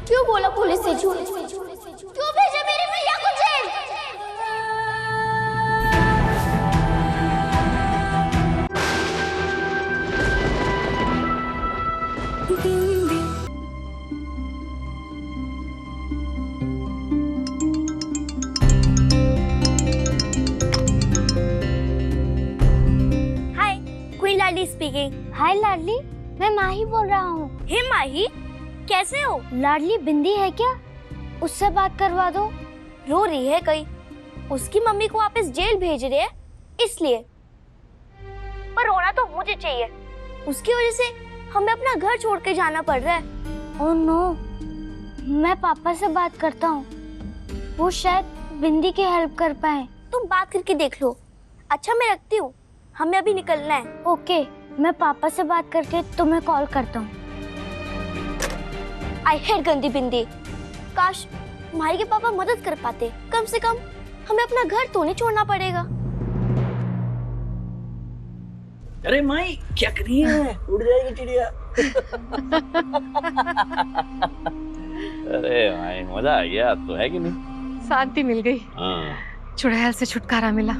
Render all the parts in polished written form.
क्यों बोला पुलिस से झूठ? क्यों भेजा मेरे भैया को जेल? हाय, क्वीन लाडली स्पीकिंग। हाय लाडली, मैं माही बोल रहा हूँ। हे माही, कैसे हो? लाडली बिंदी है क्या? उससे बात करवा दो। रो रही है कहीं, उसकी मम्मी को वापस जेल भेज रहे हैं इसलिए। पर रोना तो मुझे चाहिए, उसकी वजह से हमें अपना घर छोड़ के जाना पड़ रहा है। ओह नो, मैं पापा से बात करता हूँ, वो शायद बिंदी की हेल्प कर पाए। तुम बात करके देख लो। अच्छा मैं रखती हूँ, हमें अभी निकलना है। ओके, मैं पापा से बात करके तुम्हें कॉल करता हूँ। आई हेट गंदी बिंदी। काश माही के पापा मदद कर पाते, कम से कम हमें अपना घर तो नहीं छोड़ना पड़ेगा। अरे माई, क्या कर रही है? उड़ जाएगी चिड़िया। अरे माई, मजा आ गया तो, है कि नहीं? शांति मिल गई। हाँ। चुड़ैल से छुटकारा मिला,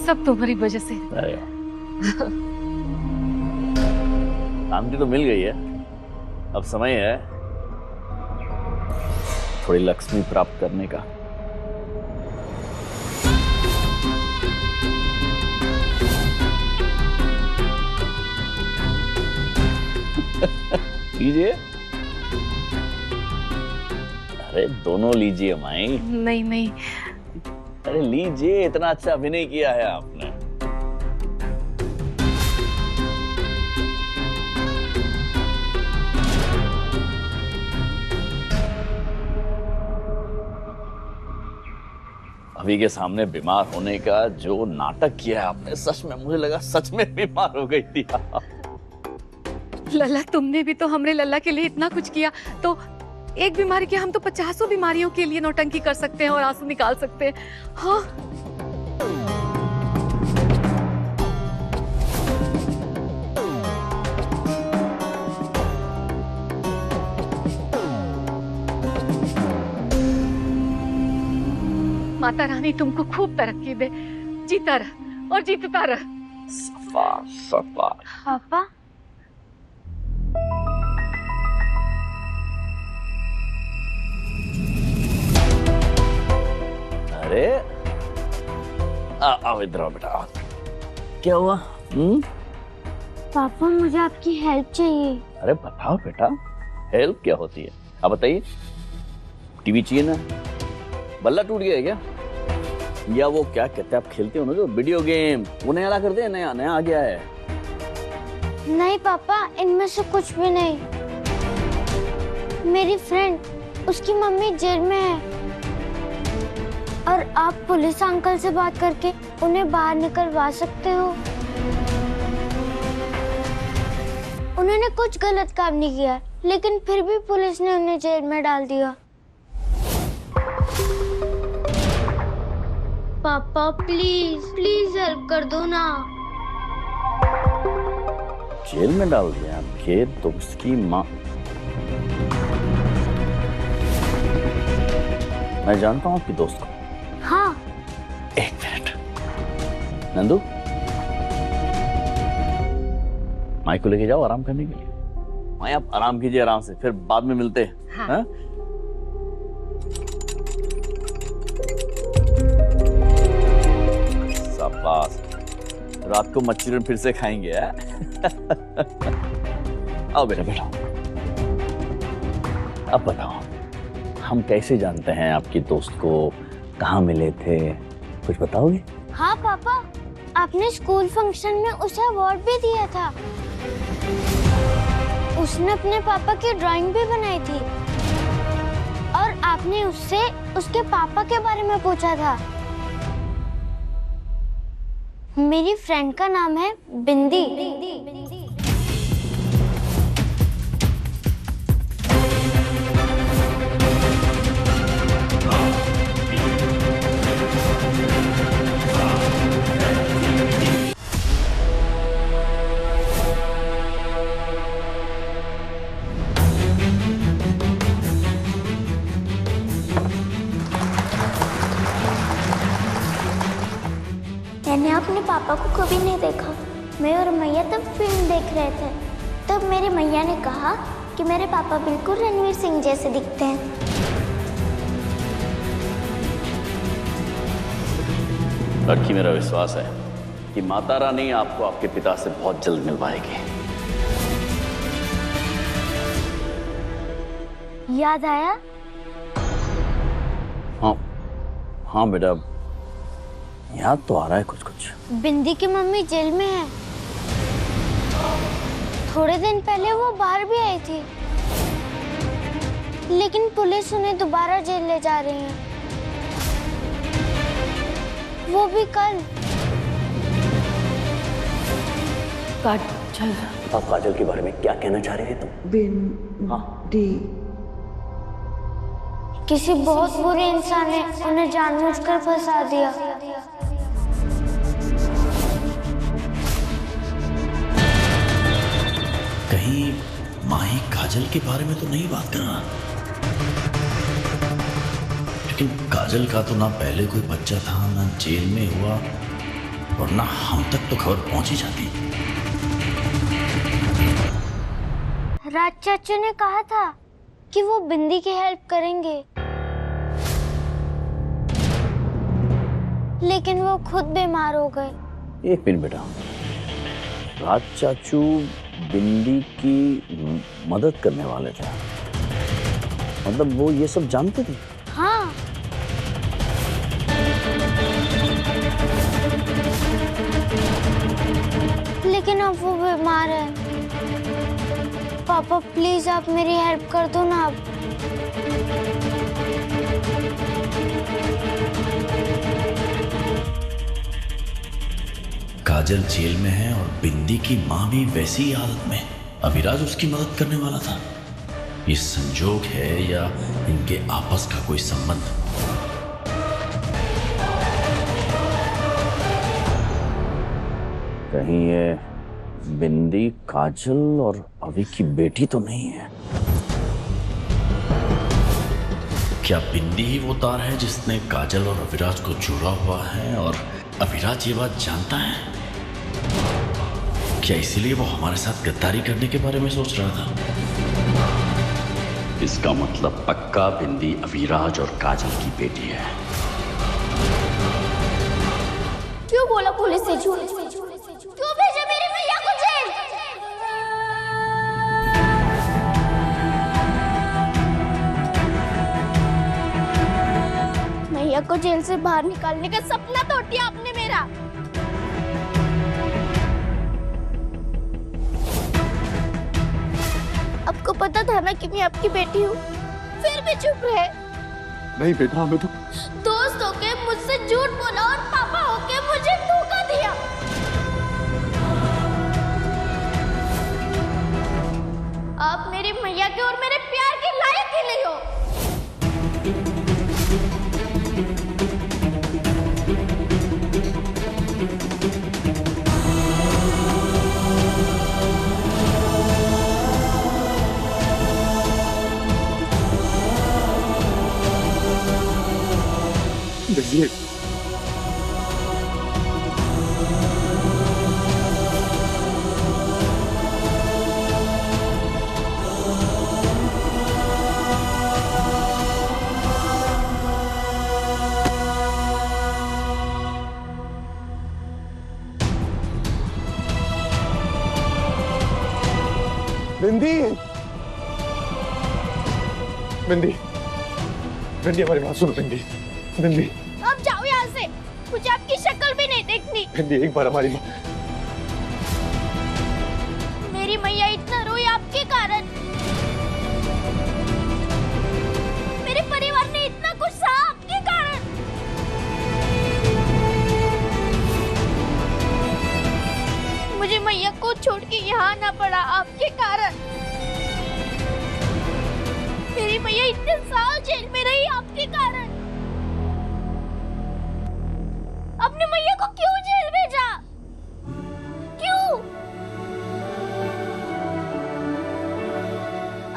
सब तुम्हारी वजह से। अरे शांति तो मिल गई है, अब समय है थोड़ी लक्ष्मी प्राप्त करने का। लीजिए। अरे दोनों लीजिए माई। नहीं नहीं, अरे लीजिए, इतना अच्छा अभिनय किया है आपने। अभी के सामने बीमार होने का जो नाटक किया है आपने, सच में मुझे लगा सच में बीमार हो गई थी। लल्ला तुमने भी तो हमरे लल्ला के लिए इतना कुछ किया, तो एक बीमारी के हम तो 50 बीमारियों के लिए नौटंकी कर सकते हैं और आंसू निकाल सकते हैं। हाँ माता रानी तुमको खूब तरक्की दे, जीता रह और जीतता रह। सफा सफा। पापा, अरे आओ इधर आओ बेटा। क्या हुआ? पापा मुझे आपकी हेल्प चाहिए। अरे बताओ बेटा, हेल्प क्या होती है? आप बताइए। टीवी चाहिए ना? बल्ला टूट गया है क्या? या वो क्या कहते हैं आप खेलते हो ना जो वीडियो गेम, वो नया ला कर दे, नया नया आ गया है। नहीं पापा, इनमें से कुछ भी नहीं। मेरी फ्रेंड, उसकी मम्मी जेल में है और आप पुलिस अंकल से बात करके उन्हें बाहर निकलवा सकते हो। उन्होंने कुछ गलत काम नहीं किया, लेकिन फिर भी पुलिस ने उन्हें जेल में डाल दिया। पापा प्लीज प्लीज हेल्प कर दो ना। जेल में डाल दिया आपके दोस्त की माँ? मैं जानता हूँ आपकी दोस्त को। हाँ। एक मिनट नंदू, माई को लेके जाओ आराम करने के लिए। माई आप आराम कीजिए आराम से, फिर बाद में मिलते हैं। हाँ। हाँ? शाबाश, रात को मंचूरियन फिर से खाएंगे। आओ बेटा बैठो। अब बताओ, हम कैसे जानते हैं आपकी दोस्त को? कहाँ मिले थे? कुछ बताओगे? हाँ पापा, आपने स्कूल फंक्शन में उसे अवार्ड भी दिया था। उसने अपने पापा की ड्राइंग भी बनाई थी और आपने उससे उसके पापा के बारे में पूछा था। मेरी फ्रेंड का नाम है बिंदी। अपने पापा को कभी नहीं देखा। मैं और मैया तब फिल्म देख रहे थे। तब मेरी मैया ने कहा कि मेरे पापा बिल्कुल रणवीर सिंह जैसे दिखते हैं। लड़की, मेरा विश्वास है कि माता रानी आपको आपके पिता से बहुत जल्द मिलवाएगी। याद आया? हाँ बेटा, याद तो आ रहा है कुछ कुछ। बिंदी की मम्मी जेल में है। थोड़े दिन पहले वो बाहर भी आई थी, लेकिन पुलिस उन्हें दोबारा जेल ले जा रही है, वो भी कल। काजल। आप काजल के बारे में क्या कहना चाह रहे थे तुम? बिंदी। किसी बहुत बुरे इंसान ने उन्हें जानबूझकर फंसा दिया। कहीं माही काजल के बारे में तो नहीं बात कर रहा? लेकिन काजल का तो ना पहले कोई बच्चा था, ना जेल में हुआ, और ना हम तक तो खबर पहुंची जाती। राज चाचू ने कहा था कि वो बिंदी की हेल्प करेंगे, लेकिन वो खुद बीमार हो गए। एक मिनट बेटा, राज चाचू बिंदी की मदद करने वाले थे? मतलब वो ये सब जानते थे? हाँ। लेकिन अब वो बीमार है। पापा प्लीज आप मेरी हेल्प कर दो ना। अब काजल जेल में है और बिंदी की माँ भी वैसी ही हालत में। अभिराज उसकी मदद करने वाला था। ये संजोग है या इनके आपस का कोई संबंध? कहीं ये बिंदी काजल और अभी की बेटी तो नहीं है? क्या बिंदी ही वो तार है जिसने काजल और अभिराज को जोड़ा हुआ है, और अभिराज ये बात जानता है? क्या इसीलिए वो हमारे साथ गद्दारी करने के बारे में सोच रहा था? इसका मतलब पक्का बिंदी अभिराज और काजल की बेटी है। क्यों बोला पुलिस से झूठ? क्यों भेजा मेरी मैया को जेल? मैया को जेल से बाहर निकालने का सपना तोड़ दिया आपने मेरा। आपको पता था ना कि मैं आपकी बेटी हूँ, फिर भी चुप रहे। नहीं बेटा, हमें तो दोस्त होके मुझसे झूठ बोला और पापा होके मुझे धोखा दिया। आप मेरी मैया के और मेरे प्यार के लायक ही नहीं हो। देखिए, बिंदी, बिंदी, बिंदी हमारी बात सुनो। बिंदी, बिंदी, अब जाओ यहाँ से, मुझे आपकी शक्ल भी नहीं देखनी। बिंदी, एक बार हमारी मेरी मैया इतना रोई आपके कारण। मेरे परिवार ने इतना कुछ सहा आपके कारण। मुझे मैया को छोड़ के यहाँ आना पड़ा आपके कारण। मेरी मैया इतने साल जेल में रही आपके कारण। अपने मैया को क्यों जेल भेजा? क्यों?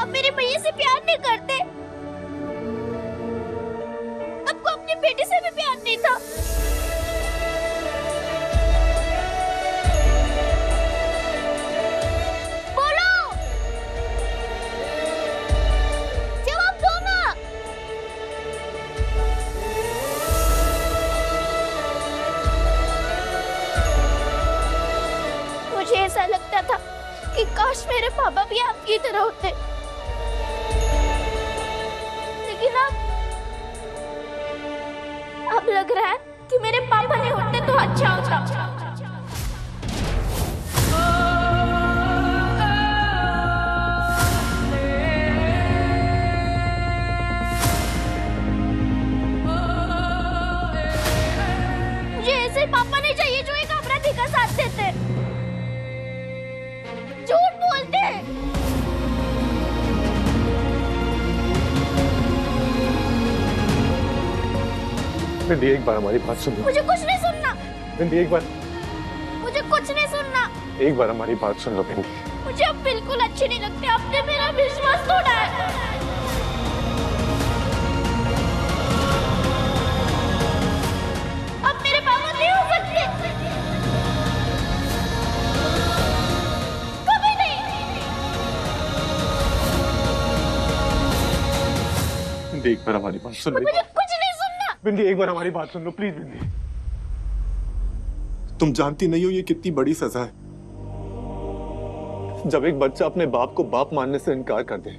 अब मेरी मैया से प्यार नहीं करते? आपको अपनी बेटी से भी प्यार नहीं था? पापा भी आपकी तरह होते, लेकिन अब लग रहा है कि मेरे पापा नहीं होते तो अच्छा होता। मुझे ऐसे पापा नहीं चाहिए जो एक अपराधी का साथ देते, झूठ बोलते हैं। बिंदी एक बार हमारी बात सुन लो। मुझे कुछ नहीं सुनना। बिंदी एक बार, मुझे कुछ नहीं सुनना। एक बार हमारी बात सुन लो बिंदी। मुझे अब बिल्कुल अच्छे नहीं लगते, आपने मेरा विश्वास तोड़ा है। अब मेरे पापा नहीं हो सकते, कभी नहीं। बिंदी एक बार हमारी बात सुन लो। मुझे कुछ नहीं सुनना। बिंदी एक बार हमारी बात सुन लो प्लीज। बिंदी तुम जानती नहीं हो ये कितनी बड़ी सजा है जब एक बच्चा अपने बाप को बाप मानने से इनकार कर दे।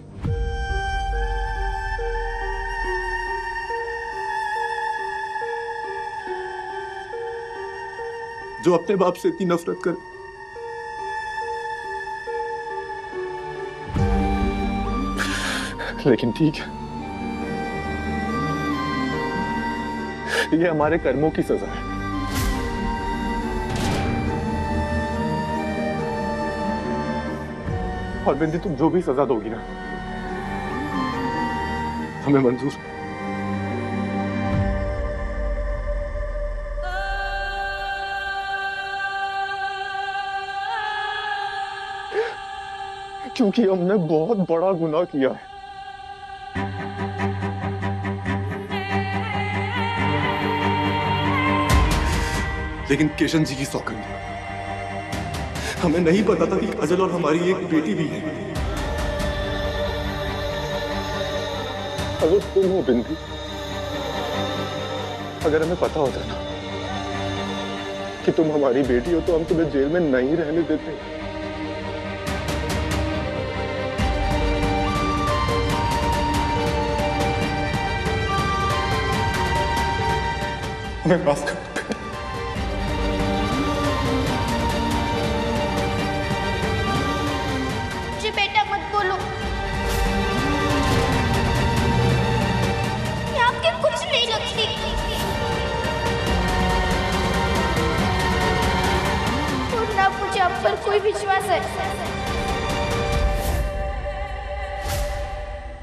जो अपने बाप से इतनी नफरत करे। लेकिन ठीक है, ये हमारे कर्मों की सजा है। और बिंदी तुम जो भी सजा दोगी ना, हमें मंजूर। क्योंकि हमने बहुत बड़ा गुनाह किया है। लेकिन किशन जी की सौगंध, हमें नहीं पता था कि काजल और हमारी एक बेटी भी है। अगर तुम हो बिंदी, अगर हमें पता होता ना कि तुम हमारी बेटी हो तो हम तुम्हें जेल में नहीं रहने देते। हमें माफ कर। जी बेटा मत बोलो, मैं आपके कुछ नहीं लगती। और ना मुझे आप पर कोई विश्वास है।